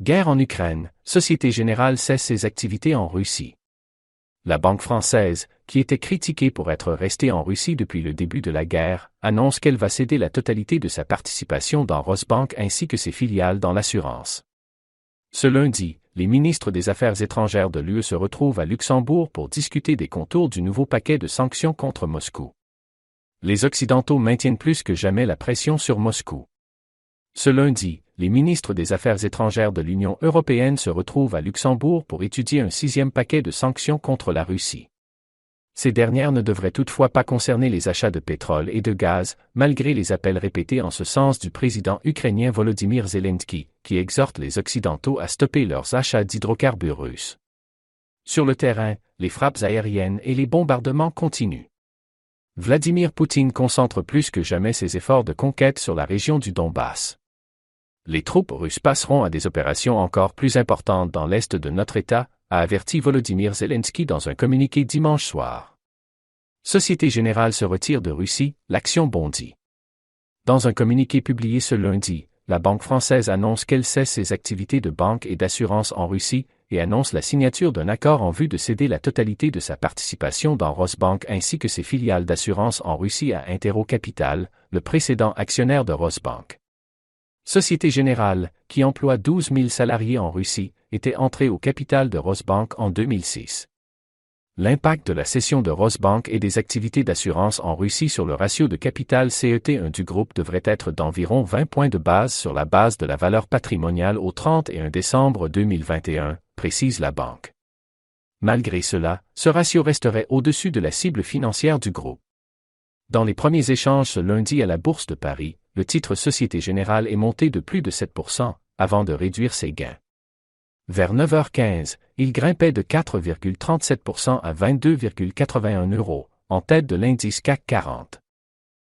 Guerre en Ukraine, Société Générale cesse ses activités en Russie. La banque française, qui était critiquée pour être restée en Russie depuis le début de la guerre, annonce qu'elle va céder la totalité de sa participation dans Rosbank ainsi que ses filiales dans l'assurance. Ce lundi, les ministres des Affaires étrangères de l'UE se retrouvent à Luxembourg pour discuter des contours du nouveau paquet de sanctions contre Moscou. Les Occidentaux maintiennent plus que jamais la pression sur Moscou. Ce lundi, les ministres des Affaires étrangères de l'Union européenne se retrouvent à Luxembourg pour étudier un 6e paquet de sanctions contre la Russie. Ces dernières ne devraient toutefois pas concerner les achats de pétrole et de gaz, malgré les appels répétés en ce sens du président ukrainien Volodymyr Zelensky, qui exhorte les Occidentaux à stopper leurs achats d'hydrocarbures russes. Sur le terrain, les frappes aériennes et les bombardements continuent. Vladimir Poutine concentre plus que jamais ses efforts de conquête sur la région du Donbass. Les troupes russes passeront à des opérations encore plus importantes dans l'est de notre État, a averti Volodymyr Zelensky dans un communiqué dimanche soir. Société Générale se retire de Russie, l'action bondit. Dans un communiqué publié ce lundi, la banque française annonce qu'elle cesse ses activités de banque et d'assurance en Russie et annonce la signature d'un accord en vue de céder la totalité de sa participation dans Rosbank ainsi que ses filiales d'assurance en Russie à Intero Capital, le précédent actionnaire de Rosbank. Société Générale, qui emploie 12 000 salariés en Russie, était entrée au capital de Rosbank en 2006. L'impact de la cession de Rosbank et des activités d'assurance en Russie sur le ratio de capital CET1 du groupe devrait être d'environ 20 points de base sur la base de la valeur patrimoniale au 31 décembre 2021, précise la banque. Malgré cela, ce ratio resterait au-dessus de la cible financière du groupe. Dans les premiers échanges ce lundi à la Bourse de Paris, le titre Société Générale est monté de plus de 7%, avant de réduire ses gains. Vers 9h15, il grimpait de 4,37% à 22,81 €, en tête de l'indice CAC 40.